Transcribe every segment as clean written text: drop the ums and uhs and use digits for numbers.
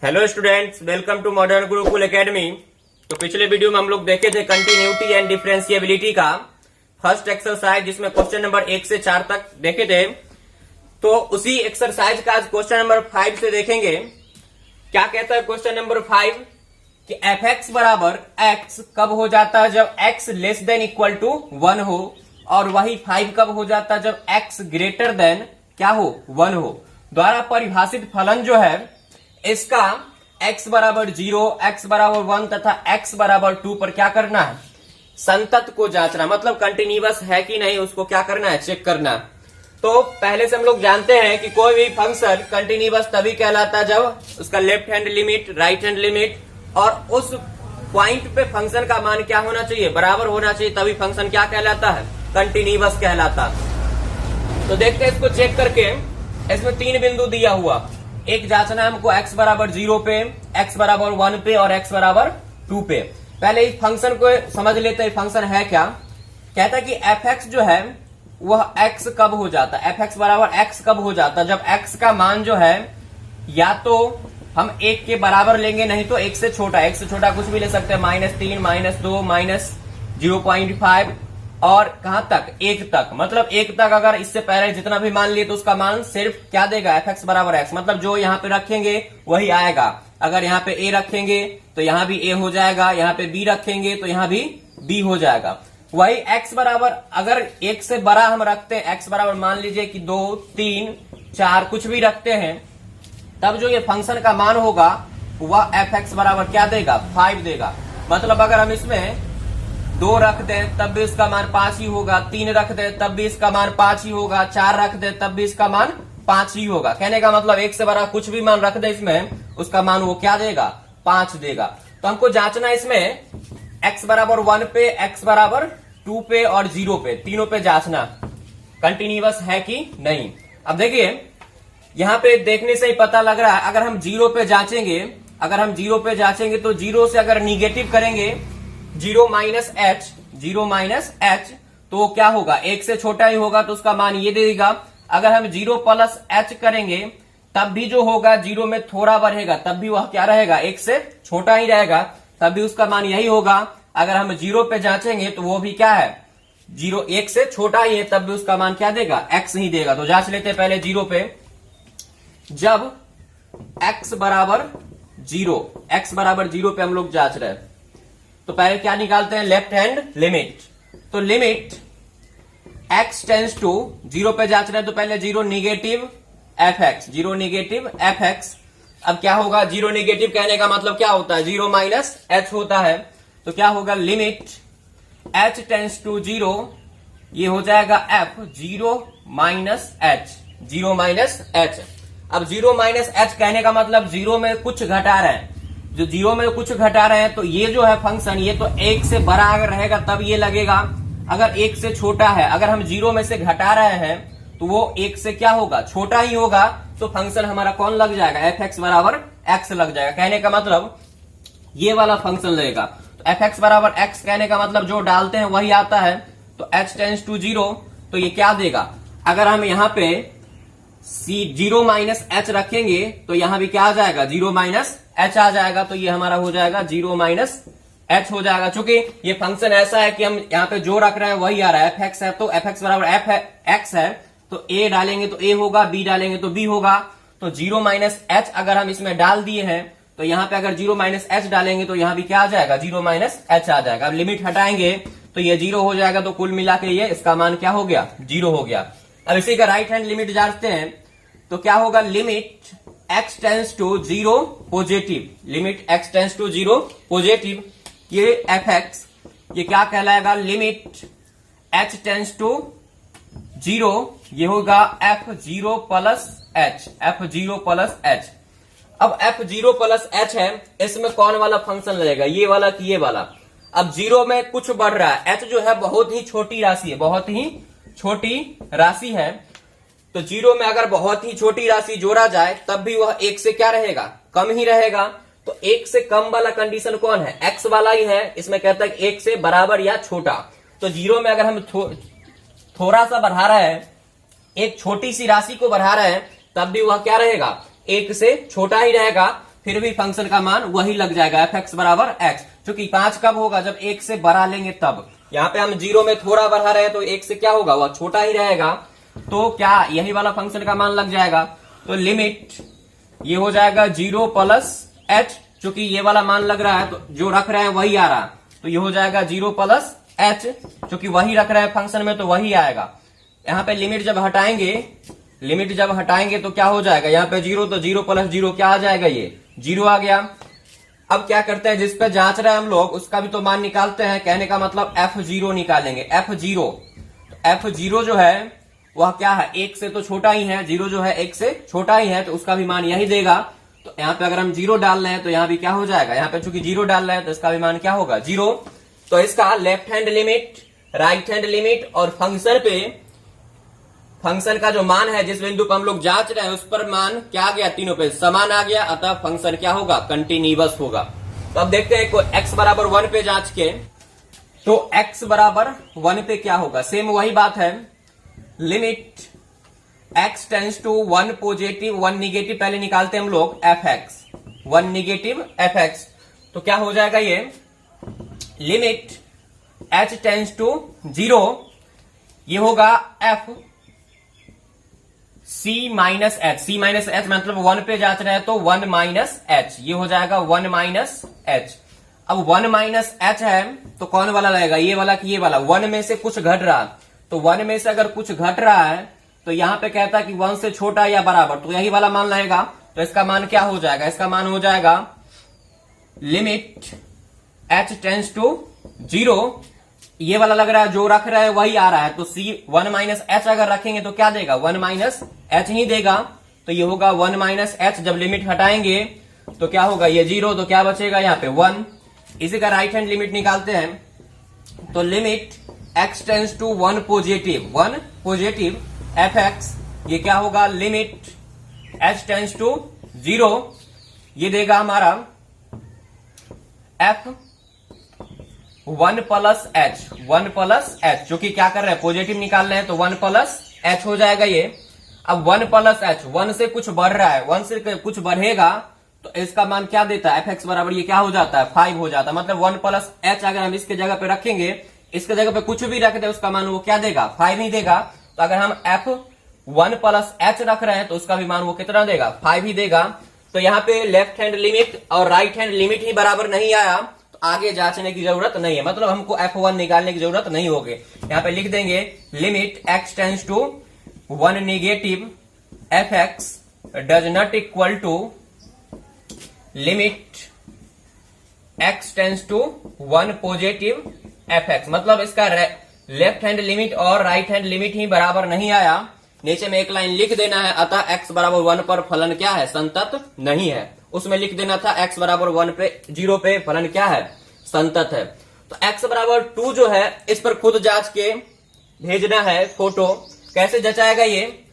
Hello students, welcome to modern Gurukul academy. तो पिछले video में हम लोग देखे थे कंटिन्यूटी एंड डिफरेंशिएबिलिटी का फर्स्ट एक्सरसाइज, जिसमें क्वेश्चन नंबर 1 से 4 तक देखे थे। तो उसी एक्सरसाइज का आज क्वेश्चन नंबर 5 से देखेंगे। क्या कहता है क्वेश्चन नंबर 5 कि एफ एक्स बराबर एक्स कब हो जाता है जब x less than equal to 1 हो, और वही 5 कब हो जाता है जब एक्स ग्रेटर देन क्या हो 1 हो। द्वारा परिभाषित फलन जो है इसका x बराबर 0, x बराबर 1 तथा x बराबर 2 पर क्या करना है, संतत को जांचना, मतलब कंटिन्यूअस है कि नहीं उसको क्या करना है, चेक करना। तो पहले से हम लोग जानते हैं कि कोई भी फंक्शन कंटिन्यूअस तभी कहलाता है जब उसका left hand limit, right hand limit और उस पॉइंट पे फंक्शन का मान क्या होना चाहिए, बराबर होना चाहिए, तभी फंक्शन क्या कहलाता है, कंटिन्यूअस कहलाता। तो देखते हैं इसको चेक करके। इसमें 3 बिंदु दिया हुआ, एक जांचना है हमको x बराबर 0 पे, x बराबर 1 पे और x बराबर 2 पे। पहले इस फंक्शन को समझ लेते हैं, फंक्शन है क्या। कहता है कि f(x) जो है वह x कब हो जाता है, f(x) बराबर x कब हो जाता है जब x का मान जो है या तो हम 1 के बराबर लेंगे, नहीं तो 1 से छोटा, 1 से छोटा कुछ भी ले सकते हैं, -3, -2, -0.5 और कहां तक, 1 तक। मतलब 1 तक अगर इससे पहले जितना भी मान लिए तो उसका मान सिर्फ क्या देगा, f(x) बराबर x, मतलब जो यहाँ पे रखेंगे वही आएगा। अगर यहाँ पे a रखेंगे तो यहाँ भी a हो जाएगा, यहाँ पे b रखेंगे तो यहाँ भी b हो जाएगा। वही x बराबर अगर 1 से बड़ा हम रखते हैं, x बराबर मान लीजिए कि 2, 3, 4 कुछ भी रखते हैं, तब जो ये फंक्शन का मान होगा वह f(x) बराबर क्या देगा, 5 देगा। मतलब अगर हम इसमें 2 रख दे तब भी इसका मान 5 ही होगा, 3 रख दे तब भी इसका मान 5 ही होगा, 4 रख दे तब भी इसका मान 5 ही होगा। कहने का मतलब 1 से बड़ा कुछ भी मान रख दे इसमें, उसका मान वो क्या देगा, 5 देगा। तो हमको जांचना इसमें x बराबर 1 पे, x बराबर 2 पे और 0 पे, तीनों पे जांचना कंटिन्यूअस है कि नहीं। अब देखिए यहाँ पे देखने से ही पता लग रहा है, अगर हम 0 पे जांचेंगे, तो 0 से अगर निगेटिव करेंगे 0 माइनस h, तो क्या होगा, 1 से छोटा ही होगा तो उसका मान ये देगा। अगर हम 0 प्लस h करेंगे तब भी जो होगा 0 में थोड़ा बढ़ेगा, तब भी वह क्या रहेगा, 1 से छोटा ही रहेगा, तब भी उसका मान यही होगा। अगर हम 0 पे जांचेंगे तो वो भी क्या है, 0 1 से छोटा ही है, तब भी उसका मान क्या देगा, x ही देगा। तो जांच लेते हैं पहले 0 पे। जब x बराबर 0 पे हम लोग जांच रहे हैं तो पहले क्या निकालते हैं, लेफ्ट हैंड लिमिट। तो लिमिट x टेंस टू 0 पे जांच रहे हैं तो पहले 0 निगेटिव f(x). अब क्या होगा, 0 निगेटिव कहने का मतलब क्या होता है, 0 माइनस h होता है। तो क्या होगा, लिमिट h टेंस टू 0, ये हो जाएगा f 0 माइनस h। अब 0 माइनस h कहने का मतलब 0 में कुछ घटा रहे हैं, जो 0 में कुछ घटा रहे हैं, तो ये जो है फंक्शन ये तो 1 से बड़ा अगर रहेगा तब ये लगेगा, अगर 1 से छोटा है, अगर हम 0 में से घटा रहे हैं तो वो 1 से क्या होगा, छोटा ही होगा, तो फंक्शन हमारा कौन लग जाएगा, f(x) बराबर x लग जाएगा। कहने का मतलब ये वाला फंक्शन लगेगा। तो f(x) बराबर x कहने का मतलब जो डालते हैं वही आता है। तो h टेंस टू 0, तो ये क्या देगा, अगर हम यहाँ पे 0 माइनस h रखेंगे तो यहाँ भी क्या आ जाएगा, 0 माइनस h आ जाएगा। तो ये हमारा हो जाएगा 0 माइनस h हो जाएगा। चूंकि ये फंक्शन ऐसा है कि हम यहाँ पे जो रख रहे हैं वही आ रहा है, f(x) है तो f(x) बराबर f(x) है, तो a डालेंगे तो a होगा, b डालेंगे तो b होगा। तो 0 माइनस h अगर हम इसमें डाल दिए हैं तो यहाँ पे अगर 0 माइनस h डालेंगे तो यहाँ भी क्या आ जाएगा, 0 माइनस h आ जाएगा। अब लिमिट हटाएंगे तो ये 0 हो जाएगा, तो कुल मिला के ये इसका मान क्या हो गया, 0 हो गया। अब इसी का राइट हैंड लिमिट जांचते हैं तो क्या होगा, limit x tends to 0 positive, limit x tends to 0 positive, ये f(x) ये क्या कहलाएगा, लिमिट h टेंस टू 0, ये होगा f0 प्लस h। अब f0 प्लस h है, इसमें कौन वाला फंक्शन लगेगा, ये वाला कि ये वाला। अब 0 में कुछ बढ़ रहा है, h जो है बहुत ही छोटी राशि है, तो 0 में अगर बहुत ही छोटी राशि जोड़ा जाए तब भी वह 1 से क्या रहेगा, कम ही रहेगा। तो 1 से कम वाला कंडीशन कौन है, x वाला ही है। इसमें कहता है 1 से बराबर या छोटा। तो 0 में अगर हम थोड़ा सा बढ़ा रहे हैं, एक छोटी सी राशि को बढ़ा रहे हैं, तब भी वह क्या रहेगा, 1 से छोटा ही रहेगा। फिर भी फंक्शन का मान वही लग जाएगा, एफ एक्स बराबर एक्स। क्योंकि 5 कब होगा, जब 1 से बड़ा लेंगे तब। यहाँ पे हम 0 में थोड़ा बढ़ा रहे हैं तो 1 से क्या होगा, वह छोटा ही रहेगा, तो क्या यही वाला फंक्शन का मान लग जाएगा। तो लिमिट ये हो जाएगा 0 प्लस एच, चूंकि ये वाला मान लग रहा है तो जो रख रहे हैं वही आ रहा है, तो ये हो जाएगा 0 प्लस एच, क्योंकि वही रख रहे हैं फंक्शन में तो वही आएगा। यहाँ पे लिमिट जब हटाएंगे तो क्या हो जाएगा, यहाँ पे 0 तो 0 प्लस 0 क्या आ जाएगा, ये 0 आ गया। अब क्या करते हैं, जिस पे जांच रहे हैं हम लोग उसका भी तो मान निकालते हैं, कहने का मतलब F0 निकालेंगे। F0 जो है वह क्या है, 1 से तो छोटा ही है, 0 जो है 1 से छोटा ही है, तो उसका भी मान यही देगा। तो यहाँ पे अगर हम 0 डाल रहे हैं तो यहाँ भी क्या हो जाएगा, यहाँ पे चूंकि 0 डाल रहे हैं तो इसका भी मान क्या होगा, 0। तो इसका left hand limit, right hand limit और फंक्शन का जो मान है जिस बिंदु पर हम लोग जांच रहे हैं उस पर मान क्या आ गया, तीनों पे समान आ गया, अतः फंक्शन क्या होगा, कंटिन्यूअस होगा। तो अब देखते हैं x बराबर 1 पे जांच के, तो x बराबर 1 पे क्या होगा, सेम वही बात है। Limit x tends to 1 positive 1 negative पहले निकालते हैं हम लोग, f x 1 negative f x, तो क्या हो जाएगा ये, लिमिट h टेंस टू 0, ये होगा f c माइनस एच मतलब 1 पे जांच रहे हैं तो 1 माइनस एच, ये हो जाएगा 1 माइनस एच। अब 1 माइनस एच है तो कौन वाला रहेगा, ये वाला कि ये वाला, 1 में से कुछ घट रहा, तो 1 में से अगर कुछ घट रहा है तो यहां पे कहता है कि 1 से छोटा या बराबर, तो यही वाला मान रहेगा। तो इसका मान क्या हो जाएगा, इसका मान हो जाएगा लिमिट h टेंस टू 0, ये वाला लग रहा है जो रख रहा है वही आ रहा है, तो c 1 माइनस एच अगर रखेंगे तो क्या देगा, 1 माइनस एच ही देगा, तो ये होगा 1 माइनस एच। जब लिमिट हटाएंगे तो क्या होगा, ये 0, तो क्या बचेगा यहाँ पे 1। इसी का राइट हैंड लिमिट निकालते हैं, तो limit x tends to 1 positive f x, ये क्या होगा, लिमिट h टेंस टू 0, ये देगा हमारा f 1 प्लस एच, जो कि क्या कर रहे हैं, पॉजिटिव निकाल रहे हैं, तो 1 प्लस एच हो जाएगा ये। अब 1 प्लस एच, 1 से कुछ बढ़ रहा है, 1 से कुछ बढ़ेगा तो इसका मान क्या देता है, एफ एक्स बराबर ये क्या हो जाता है, 5 हो जाता है। मतलब 1 प्लस एच अगर हम इसके जगह पे रखेंगे, इसके जगह पे कुछ भी रख दे उसका मान वो क्या देगा, 5 ही देगा। तो अगर हम एफ 1 प्लस एच रख रहे हैं तो उसका भी मान वो कितना देगा, 5 ही देगा। तो यहाँ पे लेफ्ट हैंड लिमिट और राइट हैंड लिमिट ही बराबर नहीं आया तो आगे जांचने की जरूरत नहीं है, मतलब हमको F1 निकालने की जरूरत नहीं होगी। यहाँ पे लिख देंगे limit x tends to 1 negative f x does not equal to limit x tends to 1 positive f x, मतलब इसका लेफ्ट हैंड लिमिट और राइट हैंड लिमिट ही बराबर नहीं आया। नीचे में एक लाइन लिख देना है, अतः x बराबर 1 पर फलन क्या है, संतत नहीं है। उसमें लिख देना था x बराबर 1 पे 0 पे फलन क्या है, संतत है। तो x बराबर 2 जो है इस पर खुद जांच के भेजना है फोटो। कैसे जचाएगा ये,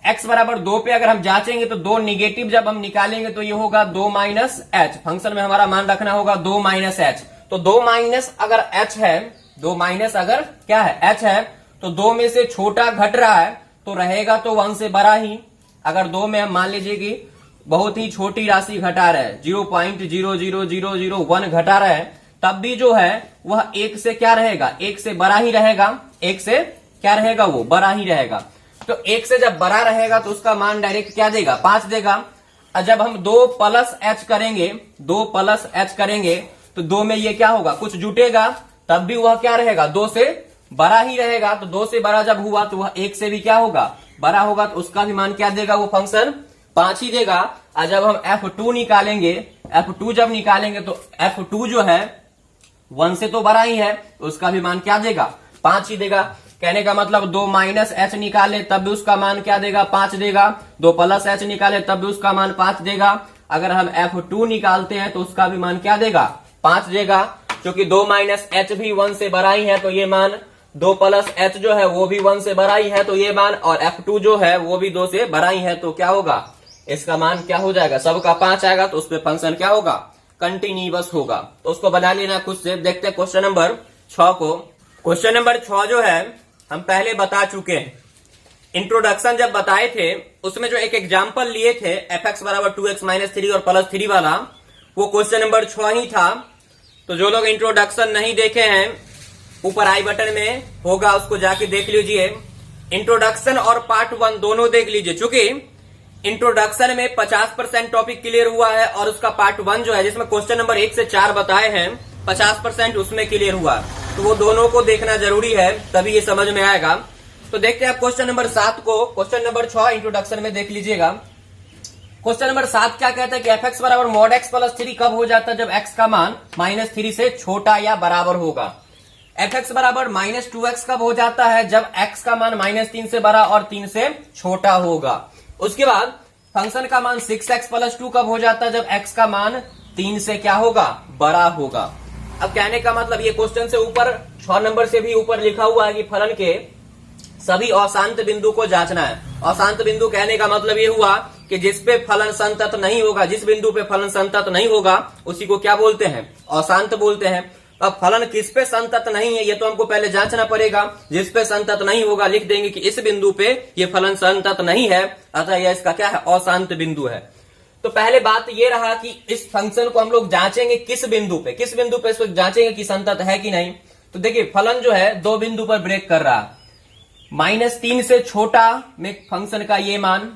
x बराबर 2 पे अगर हम जांचेंगे तो 2 निगेटिव जब हम निकालेंगे तो ये होगा 2 माइनस एच, फंक्शन में हमारा मान रखना होगा 2 माइनस एच। तो 2 माइनस अगर एच है, 2 माइनस अगर क्या है, एच है, तो 2 में से छोटा घट रहा है तो रहेगा तो 1 से बड़ा ही। अगर 2 में हम मान लीजिए कि बहुत ही छोटी राशि घटा रहे हैं, 0.00001 घटा रहे हैं, तब भी जो है वह 1 से क्या रहेगा, 1 से बड़ा ही रहेगा। 1 से क्या रहेगा, वो बड़ा ही रहेगा। तो 1 से जब बड़ा रहेगा तो उसका मान डायरेक्ट क्या देगा, 5 देगा। और जब हम 2 प्लस एच करेंगे, 2 प्लस एच करेंगे तो 2 में ये क्या होगा, कुछ जुटेगा, तब भी वह क्या रहेगा, 2 से बड़ा ही रहेगा। तो 2 से बड़ा जब हुआ तो वह 1 से भी क्या होगा, बड़ा होगा, तो उसका भी मान क्या देगा, वो फंक्शन 5 ही देगा। और जब हम F2 निकालेंगे, F2 जब निकालेंगे तो F2 जो है 1 से तो बड़ा ही है, तो उसका भी मान क्या देगा, 5 ही देगा। कहने का मतलब 2 माइनस एच निकाले तब भी उसका मान क्या देगा, 5 देगा। 2 प्लस एच निकाले तब भी उसका मान 5 देगा। अगर हम F2 निकालते हैं तो उसका भी मान क्या देगा, 5 देगा। क्योंकि 2 माइनस एच भी 1 से बड़ा ही है तो ये मान, 2 प्लस एच जो है वो भी 1 से बड़ा ही है तो ये मान, और F2 जो है वो भी 2 से बड़ा ही है, तो क्या होगा, इसका मान क्या हो जाएगा, सबका 5 आएगा, तो उस पर फंक्शन क्या होगा, कंटिन्यूअस होगा। तो उसको बना लेना खुद से। देखते हैं क्वेश्चन नंबर 6 को। क्वेश्चन नंबर 6 जो है हम पहले बता चुके हैं इंट्रोडक्शन जब बताए थे उसमें जो एक एग्जाम्पल लिए थे fx बराबर 2x माइनस 3 और प्लस 3 वाला, वो क्वेश्चन नंबर 6 ही था। तो जो लोग इंट्रोडक्शन नहीं देखे हैं, ऊपर आई बटन में होगा, उसको जाके देख लीजिए। इंट्रोडक्शन और पार्ट 1 दोनों देख लीजिए, चूंकि इंट्रोडक्शन में 50% टॉपिक क्लियर हुआ है और उसका पार्ट 1 जो है जिसमें क्वेश्चन नंबर 1 से 4 बताए हैं, 50% उसमें क्लियर हुआ। तो वो दोनों को देखना जरूरी है, तभी ये समझ में आएगा। तो देखते हैं आप क्वेश्चन नंबर 7 को। क्वेश्चन नंबर 6 इंट्रोडक्शन में देख लीजिएगा। क्वेश्चन नंबर 7 क्या कहता है कि एफ एक्स बराबर मॉड एक्स प्लस 3 कब हो जाता है? जब एक्स का मान -3 से छोटा या बराबर होगा। एफ एक्स बराबर -2x कब हो जाता है? जब एक्स का मान -3 से बड़ा और 3 से छोटा होगा। उसके बाद फंक्शन का मान 6x प्लस 2 कब हो जाता है? जब एक्स का मान 3 से क्या होगा? बड़ा होगा। अब कहने का मतलब ये क्वेश्चन से ऊपर 6 नंबर से भी ऊपर लिखा हुआ है कि फलन के सभी अशांत बिंदु को जांचना है। अशांत बिंदु कहने का मतलब ये हुआ कि जिस पे फलन संतत नहीं होगा, जिस बिंदु पे फलन संतत नहीं होगा उसी को क्या बोलते हैं? अशांत बोलते हैं। अब फलन किस पे संतत नहीं है ये तो हमको पहले जांचना पड़ेगा। जिस पे संतत नहीं होगा लिख देंगे कि इस बिंदु पे ये फलन संतत नहीं है, अतः यह इसका क्या है? अशांत बिंदु है। तो पहले बात ये रहा कि इस फंक्शन को हम लोग जांचेंगे किस बिंदु पे, किस बिंदु पे इसको जांचेंगे कि संतत है कि नहीं। तो देखिए फलन जो है दो बिंदु पर ब्रेक कर रहा है। -3 से छोटा में फंक्शन का ये मान,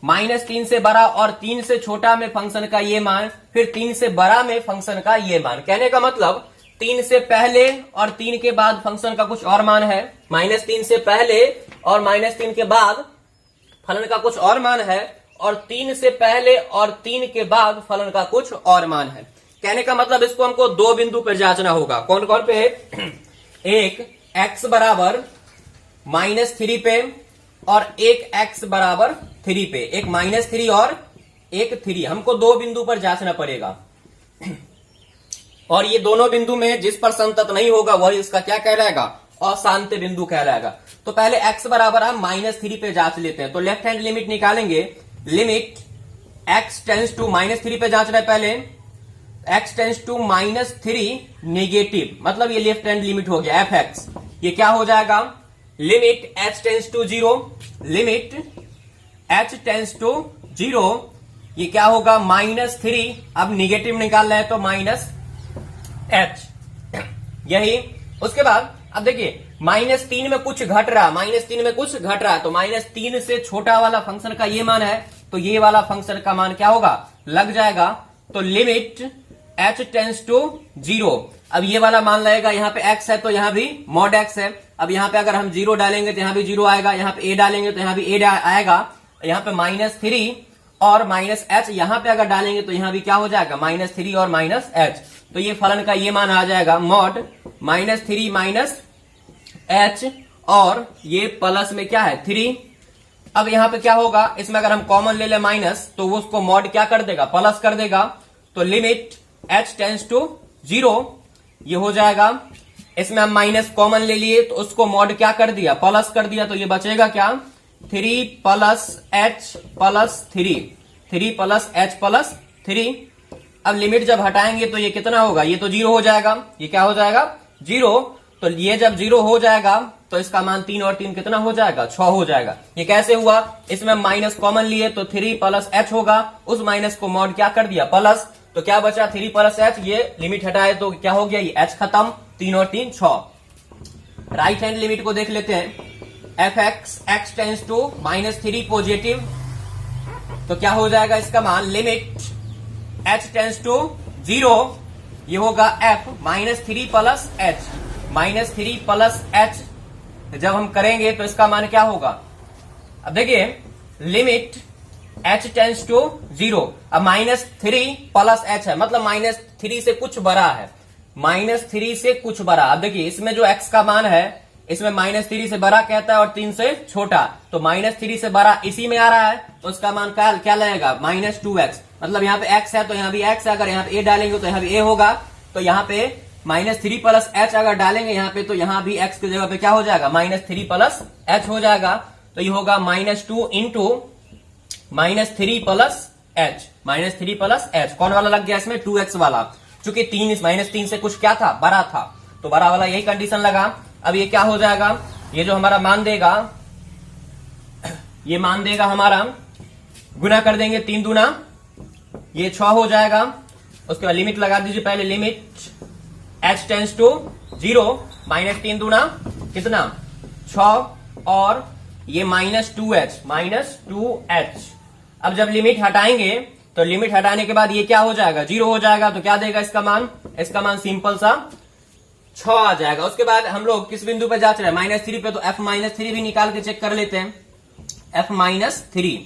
-3 से बड़ा और 3 से छोटा में फंक्शन का ये मान, फिर 3 से बड़ा में फंक्शन का ये मान। कहने का मतलब 3 से पहले और 3 के बाद फंक्शन का कुछ और मान है, -3 से पहले और -3 के बाद फलन का कुछ और मान है, और 3 से पहले और 3 के बाद फलन का कुछ और मान है। कहने का मतलब इसको हमको दो बिंदु पर जांचना होगा। कौन कौन पे है? एक x बराबर -3 पे और एक x बराबर 3 पे। एक -3 और एक 3, हमको दो बिंदु पर जांचना पड़ेगा। और ये दोनों बिंदु में जिस पर संतत नहीं होगा वही इसका क्या कहलाएगा? अशांत बिंदु कहलाएगा। तो पहले x बराबर हम -3 पे जांच लेते हैं। तो लेफ्ट हैंड लिमिट निकालेंगे। लिमिट x टेंस टू -3 पे जांच रहे पहले। x टेंस टू -3 नेगेटिव, मतलब ये लेफ्ट हैंड लिमिट हो गया fx। ये क्या हो जाएगा? Limit h tends to 0, limit h tends to 0, ये क्या होगा? -3। अब निगेटिव निकाल रहे हैं तो -h, यही। उसके बाद अब देखिए -3 में कुछ घट रहा, -3 में कुछ घट रहा है, तो -3 से छोटा वाला फंक्शन का ये मान है, तो ये वाला फंक्शन का मान क्या होगा? लग जाएगा। तो लिमिट h टेंस टू 0, अब ये वाला मान लगेगा। यहाँ पे x है तो यहाँ भी मॉड x है। अब यहाँ पे अगर हम 0 डालेंगे तो यहाँ भी 0 आएगा, यहाँ पे a डालेंगे तो यहाँ भी a आएगा। यहाँ पे -3 और -h यहाँ पे अगर डालेंगे तो यहाँ भी क्या हो जाएगा? -3 और -h। तो ये फलन का ये मान आ जाएगा मॉड -3 -h, और ये प्लस में क्या है? 3। अब यहाँ पे क्या होगा? इसमें अगर हम कॉमन ले ले माइनस, तो वो उसको मॉड क्या कर देगा? प्लस कर देगा। तो लिमिट h टेंस टू 0, ये हो जाएगा। इसमें हम माइनस कॉमन ले लिए तो उसको मॉड क्या कर दिया? प्लस कर दिया। तो ये बचेगा क्या? 3 + h + 3, 3 + h + 3। अब लिमिट जब हटाएंगे तो ये कितना होगा? ये तो 0 हो जाएगा। ये क्या हो जाएगा? 0। तो ये जब 0 हो जाएगा तो इसका मान 3 और 3 कितना हो जाएगा? 6 हो जाएगा। ये कैसे हुआ? इसमें माइनस कॉमन लिए तो 3 + h होगा, उस माइनस को मॉड क्या कर दिया? प्लस। तो क्या बचा? 3 + h। ये लिमिट हटाए तो क्या हो गया? ये h खत्म, 3 और 3 6। राइट हैंड लिमिट को देख लेते हैं। fx x tends to -3 positive, तो क्या हो जाएगा इसका मान? लिमिट h टेंस टू 0, ये होगा f -3 + h, -3 + h जब हम करेंगे तो इसका मान क्या होगा? अब देखिए लिमिट h टेंस टू 0, अब -3 + h है, मतलब -3 से कुछ बड़ा है, -3 से कुछ बड़ा। अब देखिए इसमें जो x का मान है, इसमें -3 से बड़ा कहता है और 3 से छोटा, तो -3 से बड़ा इसी में आ रहा है, तो उसका मान क्या लगेगा? -2x। मतलब यहाँ पे x है तो यहाँ भी x है, अगर यहाँ पे a डालेंगे तो यहाँ भी a होगा। तो यहाँ पे -3 + h अगर डालेंगे यहाँ पे तो यहाँ भी x की जगह पे क्या हो जाएगा? -3 + h हो जाएगा। तो ये होगा -2 × -3 + h, -3 + h। कौन वाला लग गया इसमें? 2x वाला, चूंकि 3 से कुछ क्या था? बड़ा था, तो बड़ा वाला यही कंडीशन लगा। अब ये क्या हो जाएगा? ये जो हमारा मान देगा ये मान देगा हमारा, गुना कर देंगे 3 दूना ये 6 हो जाएगा। उसके बाद लिमिट लगा दीजिए, पहले limit h tends to 0 minus 3 दूना कितना 6 और ये -2h। अब जब लिमिट हटाएंगे तो लिमिट हटाने के बाद ये क्या हो जाएगा 0 हो जाएगा। तो क्या देगा इसका मान सिंपल सा 6 आ जाएगा। उसके बाद हम लोग किस बिंदु पे जांच रहे हैं -3 पे, तो f-3 भी निकाल के चेक कर लेते हैं। f-3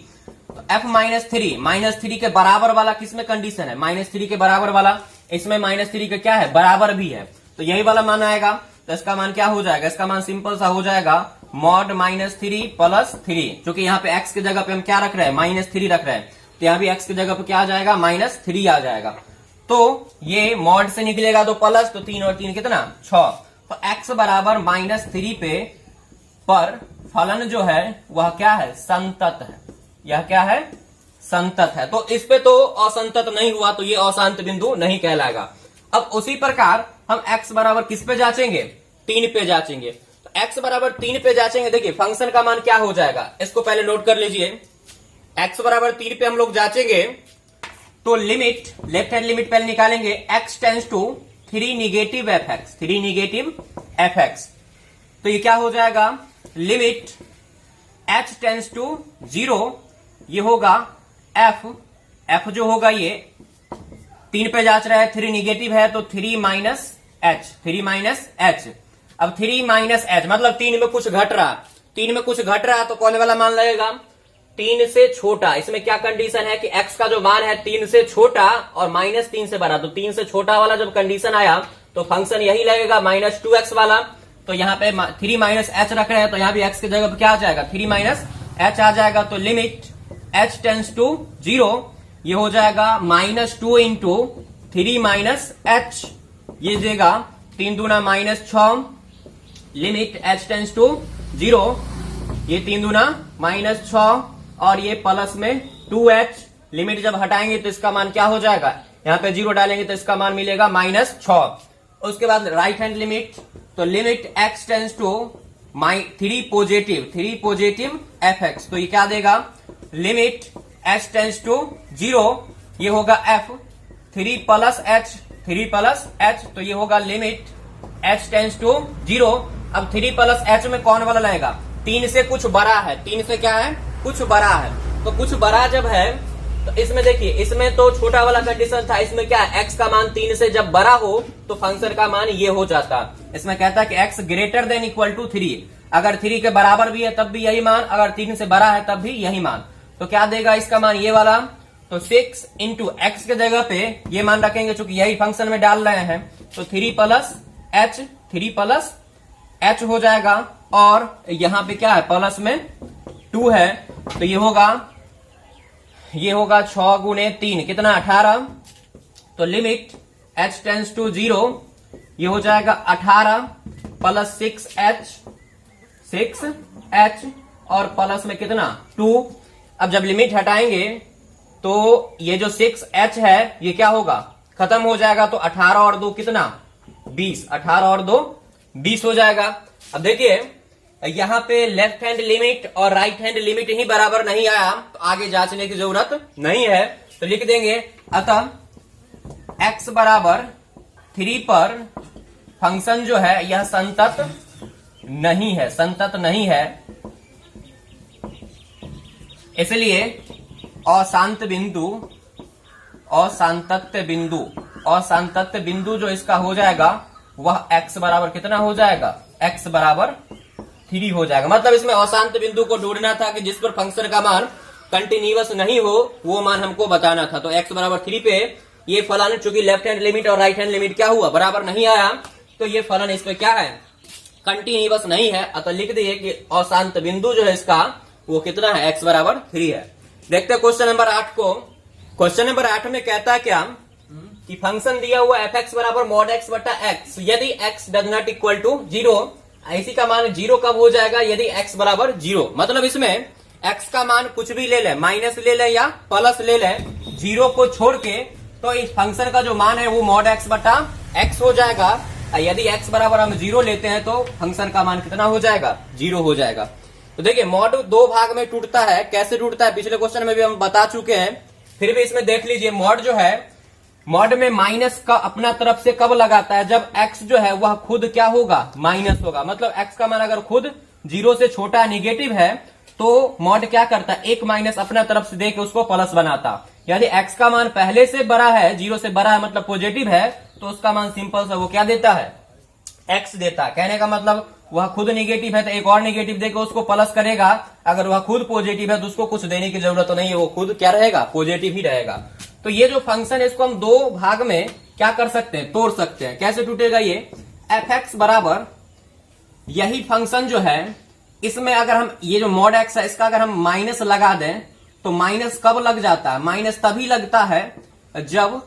तो f-3 के बराबर वाला किसमें कंडीशन है, -3 के बराबर वाला, इसमें -3 का क्या है बराबर भी है, तो यही वाला मान आएगा। तो इसका मान क्या हो जाएगा, इसका मान सिंपल सा हो जाएगा मॉड -3 प्लस 3, क्योंकि यहाँ पे x की जगह पे हम क्या रख रहे हैं -3 रख रहे हैं, तो यहाँ भी x की जगह पे क्या आ जाएगा -3 आ जाएगा। तो ये मॉड से निकलेगा तो प्लस, तो 3 और 3 कितना 6। तो x बराबर -3 पे पर फलन जो है वह क्या है संतत है, यह क्या है संतत है। तो इस पे तो असंतत नहीं हुआ तो ये अशांत बिंदु नहीं कहलाएगा। अब उसी प्रकार हम x बराबर किस पे जांचेंगे 3 पे जांचेंगे। तो x बराबर 3 पे जांचेंगे, देखिए फंक्शन का मान क्या हो जाएगा, इसको पहले नोट कर लीजिए। x बराबर 3 पे हम लोग जांचेंगे तो लिमिट लेफ्ट हैंड लिमिट पहले निकालेंगे, x tends to 3 negative fx। तो ये क्या हो जाएगा लिमिट h टेंस टू 0, ये होगा f जो होगा ये 3 पे जांच रहा है, 3 निगेटिव है तो 3 माइनस h। अब 3 माइनस h मतलब 3 में कुछ घट रहा, तो कौन वाला मान लगेगा 3 से छोटा। इसमें क्या कंडीशन है कि x का जो मान है 3 से छोटा और -3 से बड़ा, तो 3 से छोटा वाला जब कंडीशन आया तो फंक्शन यही लगेगा -2x वाला। तो यहाँ पे 3 माइनस h रख रहे हैं, तो यहाँ भी x की जगह पे क्या आ जाएगा 3 माइनस h आ जाएगा। तो लिमिट h टेंस टू 0, ये हो जाएगा -2 इंटू 3 माइनस h, ये देगा 3 दूना -6, लिमिट h टेंस टू 0, ये 3 दूना -6 और ये प्लस में 2h। लिमिट जब हटाएंगे तो इसका मान क्या हो जाएगा, यहाँ पे 0 डालेंगे तो इसका मान मिलेगा -6। उसके बाद राइट हैंड लिमिट, तो limit x tends to 3 positive fx, तो ये क्या देगा लिमिट h टेंस टू 0, ये होगा f 3 प्लस h, तो ये होगा लिमिट h टेंस टू 0। अब 3 प्लस h में कौन वाला लगेगा, 3 से कुछ बड़ा है, 3 से क्या है कुछ बड़ा है। तो कुछ बड़ा जब है तो इसमें देखिए, इसमें तो छोटा वाला कंडीशन था, इसमें क्या है x का मान 3 से जब बड़ा हो तो फंक्शन का मान ये हो जाता। इसमें कहता है कि x greater than equal to 3, अगर 3 के बराबर भी है तब भी यही मान, अगर 3 से बड़ा है तब भी यही मान। तो क्या देगा इसका मान ये वाला, तो 6 इंटू एक्स के जगह पे ये मान रखेंगे, चूंकि यही फंक्शन में डाल रहे हैं, तो 3 प्लस h हो जाएगा। और यहां पे क्या है प्लस में 2 है, तो ये होगा 6 गुने 3 कितना 18। तो लिमिट h टेंस टू 0, ये हो जाएगा 18 प्लस 6h और प्लस में कितना 2। अब जब लिमिट हटाएंगे तो ये जो 6h है ये क्या होगा खत्म हो जाएगा, तो 18 और 2 कितना 20, 18 और 2 20 हो जाएगा। अब देखिए यहाँ पे लेफ्ट हैंड लिमिट और राइट हैंड लिमिट ही बराबर नहीं आया, तो आगे जांचने की जरूरत नहीं है, तो लिख देंगे अतः x बराबर 3 पर फंक्शन जो है यह संतत नहीं है, इसलिए असांतत्य बिंदु जो इसका हो जाएगा वह x बराबर कितना हो जाएगा, x बराबर 3 हो जाएगा। मतलब इसमें अशांत बिंदु को ढूंढना था कि जिस पर फंक्शन का मान कंटिन्यूअस नहीं हो, वो मान हमको बताना था। तो x बराबर 3 पे ये फलन, चूंकि लेफ्ट हैंड लिमिट और राइट हैंड लिमिट क्या हुआ बराबर नहीं आया, तो ये फलन इस पे क्या है कंटिन्यूअस नहीं है, अतः लिख दिए कि अशांत बिंदु जो है इसका वो कितना है x बराबर 3 है। देखते हैं क्वेश्चन नंबर 8 को। क्वेश्चन नंबर 8 में कहता है क्या कि फंक्शन दिया हुआ f(x) बराबर mod x बटा x, यदि x does not equal to 0, इसी का मान 0 कब हो जाएगा, यदि x बराबर 0। मतलब इसमें x का मान कुछ भी ले ले, माइनस ले ले या प्लस ले ले, 0 को छोड़ के, तो इस फंक्शन का जो मान है वो mod x बटा x हो जाएगा। यदि x बराबर हम 0 लेते हैं तो फंक्शन का मान कितना हो जाएगा 0 हो जाएगा। तो देखिए मॉड दो भाग में टूटता है, कैसे टूटता है पिछले क्वेश्चन में भी हम बता चुके हैं, फिर भी इसमें देख लीजिए। मॉड जो है, मॉड में माइनस का अपना तरफ से कब लगाता है, जब x जो है वह खुद क्या होगा, माइनस होगा। मतलब x का मान अगर खुद 0 से छोटा निगेटिव है तो मॉड क्या करता है, एक माइनस अपना तरफ से देके उसको प्लस बनाता। यदि x का मान पहले से बड़ा है, 0 से बड़ा है मतलब पॉजिटिव है, तो उसका मान सिंपल सा वो क्या देता है, x देता है। कहने का मतलब वह खुद निगेटिव है तो एक और निगेटिव देकर उसको प्लस करेगा, अगर वह खुद पॉजिटिव है तो उसको कुछ देने की जरूरत नहीं है, वो खुद क्या रहेगा, पॉजिटिव ही रहेगा। तो ये जो फंक्शन है इसको हम दो भाग में क्या कर सकते हैं, तोड़ सकते हैं। कैसे टूटेगा ये, fx बराबर यही फंक्शन जो है, इसमें अगर हम ये जो मॉड x है इसका अगर हम माइनस लगा दें तो माइनस कब लग जाता है, माइनस तभी लगता है जब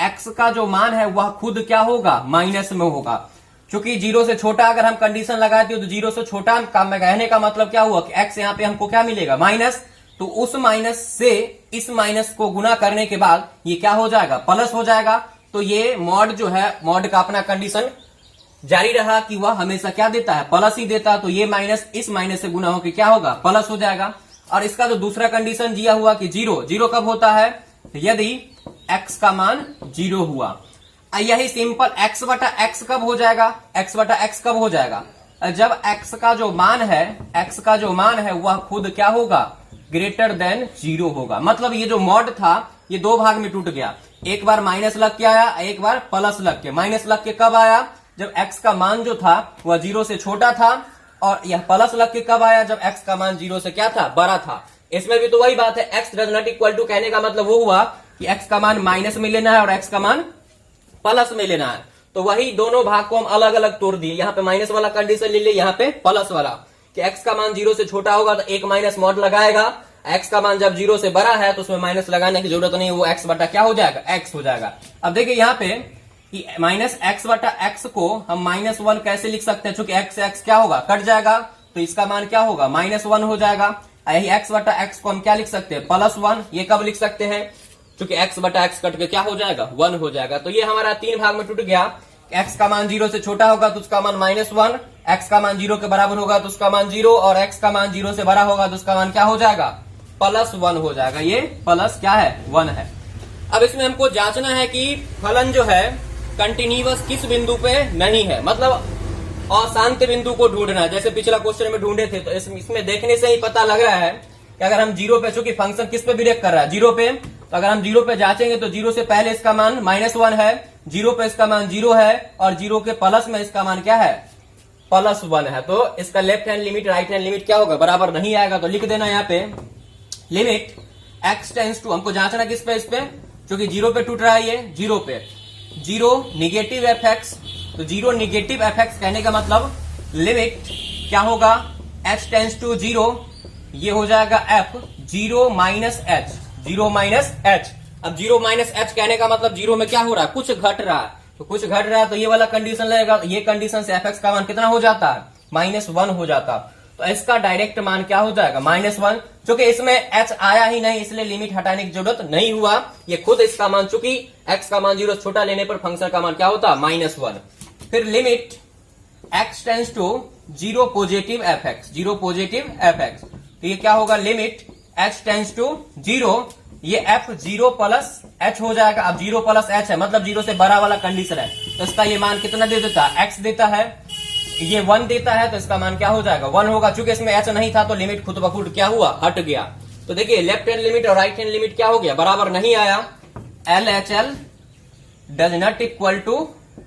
x का जो मान है वह खुद क्या होगा, माइनस में होगा। चूंकि 0 से छोटा अगर हम कंडीशन लगाते हो तो 0 से छोटा काम में कहने का मतलब क्या हुआ कि x यहाँ पे हमको क्या मिलेगा, माइनस। तो उस माइनस से इस माइनस को गुना करने के बाद ये क्या हो जाएगा, प्लस हो जाएगा। तो ये मॉड जो है, मॉड का अपना कंडीशन जारी रहा कि वह हमेशा क्या देता है, प्लस ही देता है। तो ये माइनस इस माइनस से गुना होकर क्या होगा, प्लस हो जाएगा। और इसका जो दूसरा कंडीशन दिया हुआ कि 0 कब होता है, यदि x का मान 0 हुआ। यही सिंपल x बटा x कब हो जाएगा, x बटा x कब हो जाएगा, जब x का जो मान है, x का जो मान है वह खुद क्या होगा, ग्रेटर देन 0 होगा। मतलब ये जो मॉड था ये दो भाग में टूट गया, एक बार माइनस लग के आया, एक बार प्लस लग के। माइनस लग के कब आया, जब x का मान जो था वह 0 से छोटा था, और यह प्लस लग के कब आया, जब x का मान 0 से क्या था, बड़ा था। इसमें भी तो वही बात है, x does not equal to, कहने का मतलब वो हुआ कि x का मान माइनस में लेना है और x का मान प्लस में लेना है। तो वही दोनों भाग को हम अलग अलग तोड़ दिए, यहाँ पे माइनस वाला कंडीशन ले लिया, यहाँ पे प्लस वाला, कि x का मान 0 से छोटा होगा तो एक माइनस मॉड लगाएगा, x का मान जब 0 से बड़ा है तो उसमें माइनस लगाने की जरूरत नहीं, वो x बटा क्या हो जाएगा, x हो जाएगा। अब देखिए यहाँ पे कि माइनस एक्स बटा एक्स को हम -1 कैसे लिख सकते हैं, चूंकि x x क्या होगा, कट जाएगा, तो इसका मान क्या होगा, -1 हो जाएगा। यही x बटा x को हम क्या लिख सकते हैं, +1। ये कब लिख सकते हैं, क्योंकि x बटा x कट के क्या हो जाएगा, 1 हो जाएगा। तो ये हमारा तीन भाग में टूट गया। x का मान 0 से छोटा होगा तो उसका मान -1, x का मान 0 के बराबर होगा तो उसका मान 0, और x का मान 0 से बड़ा होगा तो उसका मान क्या हो जाएगा, +1 हो जाएगा। ये प्लस क्या है, 1 है। अब इसमें हमको जांचना है कि फलन जो है कंटिन्यूअस किस बिंदु पे नहीं है, मतलब अशांत बिंदु को ढूंढना है। जैसे पिछला क्वेश्चन में ढूंढे थे, तो इसमें देखने से ही पता लग रहा है कि अगर हम 0 पे, चूंकि फंक्शन किस पे ब्रेक कर रहा है, 0 पे, तो अगर हम 0 पे जांचेंगे तो 0 से पहले इसका मान -1 है, 0 पे इसका मान 0 है, और 0 के प्लस में इसका मान क्या है, +1 है। तो इसका left hand limit right hand limit क्या होगा, बराबर नहीं आएगा। तो लिख देना यहाँ पे लिमिट x टेंड्स टू, हमको जांचना किस पे, इस पे, क्योंकि 0 पे टूट रहा है, ये 0 पे, 0 निगेटिव fx, तो 0 निगेटिव fx कहने का मतलब लिमिट क्या होगा, h टेंड्स टू 0, ये हो जाएगा f 0 minus h, 0 minus h। अब 0 माइनस h कहने का मतलब 0 में क्या हो रहा है, कुछ घट रहा है, तो कुछ घट रहा है तो ये वाला कंडीशन लगेगा। ये कंडीशन से fx का मान कितना हो जाता है, -1 हो जाता। तो इसका डायरेक्ट मान क्या हो जाएगा, -1। चूंकि इसमें h आया ही नहीं इसलिए लिमिट हटाने की जरूरत नहीं हुआ, ये खुद इसका मान, चूंकि x का मान 0 से छोटा लेने पर फंक्शन का मान क्या होता है, -1। फिर limit x tends to 0 positive fx, 0 positive fx, तो ये क्या होगा, लिमिट h टेंड्स टू 0, ये f 0 प्लस h हो जाएगा। अब 0 प्लस h है मतलब 0 से बड़ा वाला कंडीशन है, तो इसका ये मान कितना दे देता है, x देता है, ये 1 देता है, तो इसका मान क्या हो जाएगा, 1 होगा। चूंकि इसमें h नहीं था तो लिमिट खुद ब खुद क्या हुआ, हट गया। तो देखिए लेफ्ट हैंड लिमिट और राइट हैंड लिमिट क्या हो गया, बराबर नहीं आया। LHL does not equal to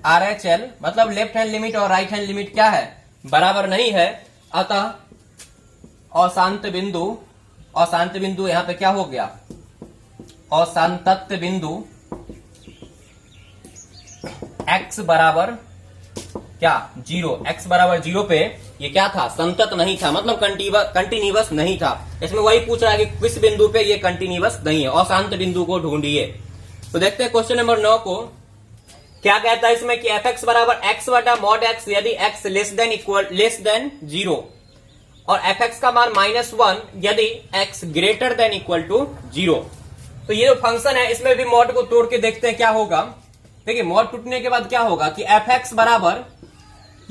RHL, मतलब लेफ्ट हैंड लिमिट और राइट हैंड लिमिट क्या है, बराबर नहीं है। अतः अशांत बिंदु यहां पे क्या हो गया, अशांतत्व बिंदु x बराबर क्या, 0, x बराबर 0 पे ये क्या था, संतत नहीं था, मतलब कंटिन्यूअस नहीं था। इसमें वही पूछ रहा है कि किस बिंदु पे ये कंटिन्यूअस नहीं है, अशांत बिंदु को ढूंढिए। तो देखते हैं क्वेश्चन नंबर 9 को क्या कहता है इसमें कि fx बराबर x बटा मॉड x यदि x लेस देन 0, और fx का मान -1 यदि x greater than equal to 0। तो ये जो फंक्शन है इसमें भी मॉड को तोड़ के देखते हैं क्या होगा। देखिए मॉड टूटने के बाद क्या होगा कि fx बराबर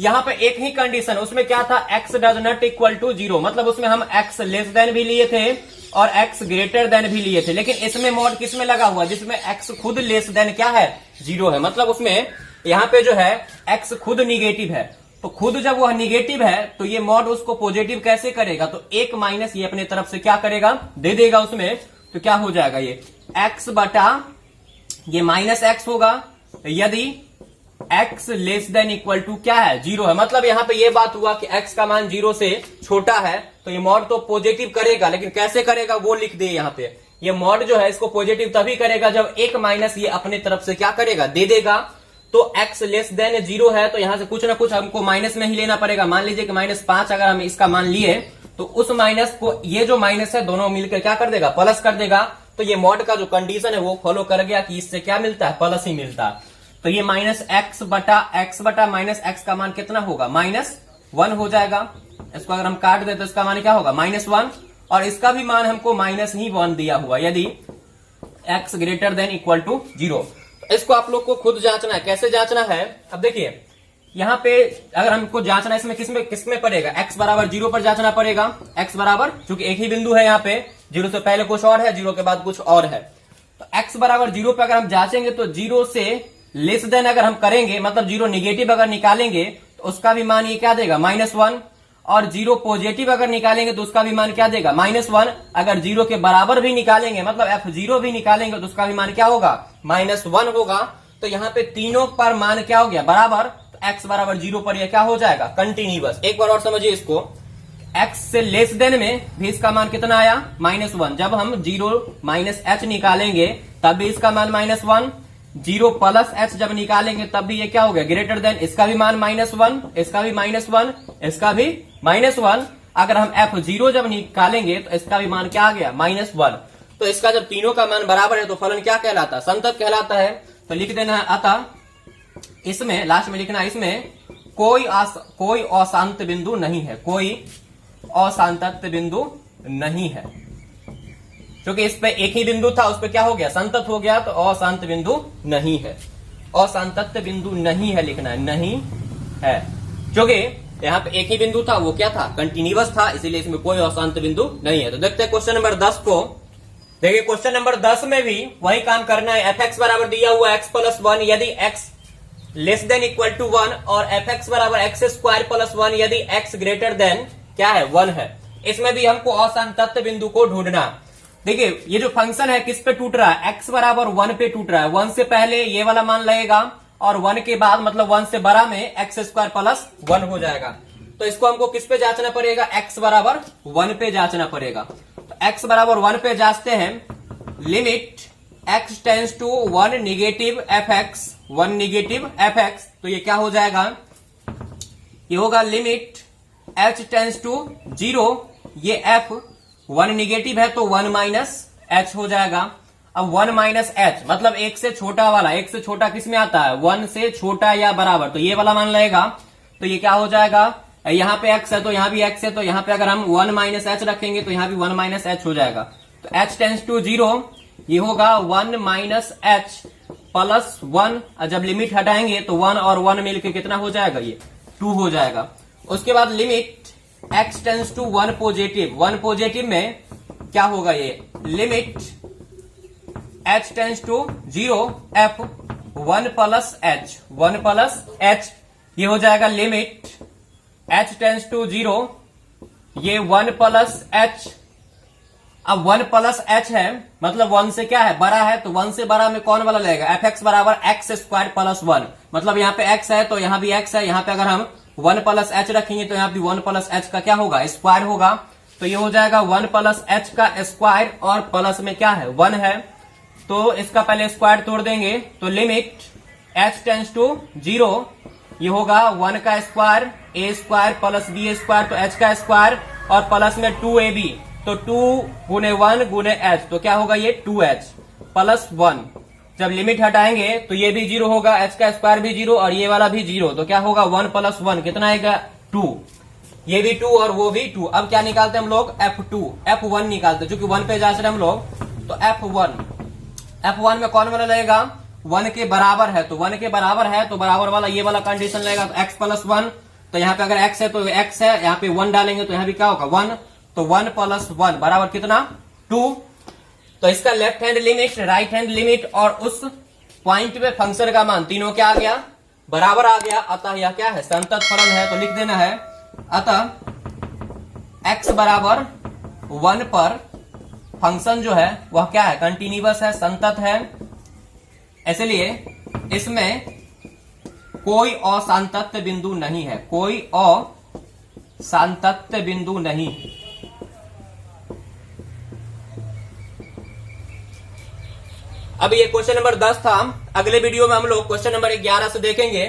यहाँ पे एक ही कंडीशन, उसमें क्या था, x does not equal to 0, मतलब उसमें हम x लेस देन भी लिए थे और x ग्रेटर देन भी लिए थे। लेकिन इसमें मॉड किस में लगा हुआ, जिसमें x खुद लेस देन क्या है, 0 है, मतलब उसमें यहाँ पे जो है x खुद निगेटिव है। तो खुद जब वह निगेटिव है तो ये मॉड उसको पॉजिटिव कैसे करेगा, तो एक माइनस ये अपने तरफ से क्या करेगा, दे देगा उसमें। तो क्या हो जाएगा, ये x बटा ये माइनस x होगा यदि x less than equal to क्या है, 0 है। मतलब यहाँ पे ये बात हुआ कि x का मान 0 से छोटा है तो ये मॉड तो पॉजिटिव करेगा, लेकिन कैसे करेगा वो लिख दे यहाँ पे। ये मॉड जो है इसको पॉजिटिव तभी करेगा जब एक माइनस ये अपने तरफ से क्या करेगा, दे देगा। तो x लेस देन 0 है तो यहां से कुछ ना कुछ हमको माइनस में ही लेना पड़ेगा। मान लीजिए कि -5 अगर हम इसका मान लिए तो उस माइनस को ये जो माइनस है दोनों मिलकर क्या कर देगा, प्लस कर देगा। तो ये मॉड का जो कंडीशन है वो फॉलो कर गया कि इससे क्या मिलता है, प्लस ही मिलता है। तो ये -x बटा माइनस x का मान कितना होगा, -1 हो जाएगा। इसको अगर हम काट दे तो इसका मान क्या होगा, -1, और इसका भी मान हमको -1 दिया हुआ यदि x greater than equal to 0। इसको आप लोग को खुद जांचना है। कैसे जांचना है, अब देखिए यहाँ पे अगर हमको जांचना है इसमें किसमें पड़ेगा, x बराबर 0 पर जांचना पड़ेगा। x बराबर, चूंकि एक ही बिंदु है यहाँ पे, 0 से पहले कुछ और है, 0 के बाद कुछ और है। तो x बराबर 0 पे अगर हम जांचेंगे तो 0 से लेस देन अगर हम करेंगे, मतलब 0 निगेटिव अगर निकालेंगे तो उसका भी मान ये क्या देगा, -1, और 0 पॉजिटिव अगर निकालेंगे तो उसका भी मान क्या देगा, -1। अगर 0 के बराबर भी निकालेंगे, मतलब f0 भी निकालेंगे तो उसका भी मान क्या होगा, -1 होगा। तो यहाँ पे तीनों पर मान क्या हो गया, बराबर। तो x बराबर 0 पर यह क्या हो जाएगा, कंटिन्यूअस। एक बार और समझिए इसको, x से लेस देन में भी इसका मान कितना आया, -1। जब हम 0 -h निकालेंगे तब भी इसका मान -1, 0 प्लस h जब निकालेंगे तब भी ये क्या हो गया, ग्रेटर देन, इसका भी मान -1, इसका भी -1, इसका भी -1। अगर हम f0 जब निकालेंगे तो इसका भी मान क्या आ गया, -1। तो इसका जब तीनों का मान बराबर है तो फलन क्या कहलाता है, संतत कहलाता है। तो लिख देना है, अतः इसमें लास्ट में लिखना है, इसमें कोई अशांत बिंदु नहीं है, कोई अशांत बिंदु नहीं है। क्योंकि इस पे एक ही बिंदु था, उस पे क्या हो गया, संतत हो गया, तो अशांत बिंदु नहीं है, अशांत बिंदु नहीं है लिखना है, नहीं है। क्योंकि यहाँ पे एक ही बिंदु था, वो क्या था, कंटिन्यूअस था, इसीलिए इसमें कोई अशांत बिंदु नहीं है। तो देखते हैं क्वेश्चन नंबर 10 को। देखिए क्वेश्चन नंबर 10 में भी वही काम करना है। fx बराबर दिया हुआ x प्लस 1 यदि x less than equal to 1 और fx बराबर x स्क्वायर प्लस 1 यदि x ग्रेटर देन क्या है, 1 है। इसमें भी हमको अशांत बिंदु को ढूंढना। देखिए ये जो फंक्शन है किस पे टूट रहा है, x बराबर 1 पे टूट रहा है। 1 से पहले ये वाला मान लगेगा और 1 के बाद मतलब 1 से बड़ा में x स्क्वायर प्लस 1 हो जाएगा। तो इसको हमको किस पे जांचना पड़ेगा, x बराबर 1 पे जांचना पड़ेगा। तो x बराबर 1 पे जांचते हैं, limit x tends to 1 negative fx, 1 negative fx। तो ये क्या हो जाएगा, ये होगा लिमिट h टेंस टू 0, ये f 1 निगेटिव है तो 1 माइनस h हो जाएगा। अब 1 माइनस h मतलब एक से छोटा वाला, एक से छोटा किस में आता है, 1 से छोटा या बराबर, तो ये वाला मान लगेगा। तो ये क्या हो जाएगा, यहाँ पे x है तो यहाँ भी x है, तो यहाँ पे अगर हम 1 माइनस h रखेंगे तो यहाँ भी 1 माइनस h हो जाएगा। तो h टेंस टू 0, ये होगा 1 माइनस h प्लस 1। जब लिमिट हटाएंगे तो 1 और 1 मिलकर कितना हो जाएगा, ये 2 हो जाएगा। उसके बाद limit x tends to 1 positive, 1 positive में क्या होगा, ये limit h tends to 0 f 1 plus h, 1 plus h, ये हो जाएगा लिमिट h टेंस टू 0, ये 1 प्लस h। अब 1 प्लस h है मतलब 1 से क्या है, बड़ा है, तो 1 से बड़ा में कौन वाला लगेगा, fx बराबर x स्क्वायर प्लस 1। मतलब यहाँ पे x है तो यहाँ भी x है, यहाँ पे अगर हम 1 प्लस h रखेंगे तो यहाँ भी 1 प्लस h का क्या होगा, स्क्वायर होगा। तो ये हो जाएगा 1 प्लस h का स्क्वायर और प्लस में क्या है, 1 है, तो इसका पहले स्क्वायर तोड़ देंगे। तो लिमिट h टेंस टू 0, ये होगा 1 का square a square plus b square, तो h का स्क्वायर और प्लस में 2ab, तो 2 गुने 1 गुने h, तो क्या होगा ये 2h प्लस 1। जब लिमिट हटाएंगे तो ये भी 0 होगा, h का स्क्वायर भी 0 और ये वाला भी 0, तो क्या होगा 1 प्लस 1 कितना आएगा, 2। ये भी 2 और वो भी 2। अब क्या निकालते हैं हम लोग, f1 निकालते हैं, चूंकि 1 पे जा रहे हम लोग। तो f1 में कौन वाला लगेगा, 1 के बराबर है, तो 1 के बराबर है तो बराबर वाला ये वाला कंडीशन लगेगा, तो x प्लस 1 तो यहाँ पे अगर x है तो x है, यहाँ पे 1 डालेंगे तो यहाँ भी क्या होगा 1, तो 1 प्लस 1 बराबर कितना 2। तो इसका left hand limit, right hand limit और उस पॉइंट पे फंक्शन का मान तीनों क्या आ गया, बराबर आ गया। अतः यह क्या है, संतत फलन है। तो लिख देना है अतः x बराबर 1 पर फंक्शन जो है वह क्या है, कंटिन्यूअस है, संतत है। इसलिए इसमें कोई असांतत्य बिंदु नहीं है, कोई असांतत्य बिंदु नहीं। अब ये क्वेश्चन नंबर 10 था। अगले वीडियो में हम लोग क्वेश्चन नंबर 11 से देखेंगे।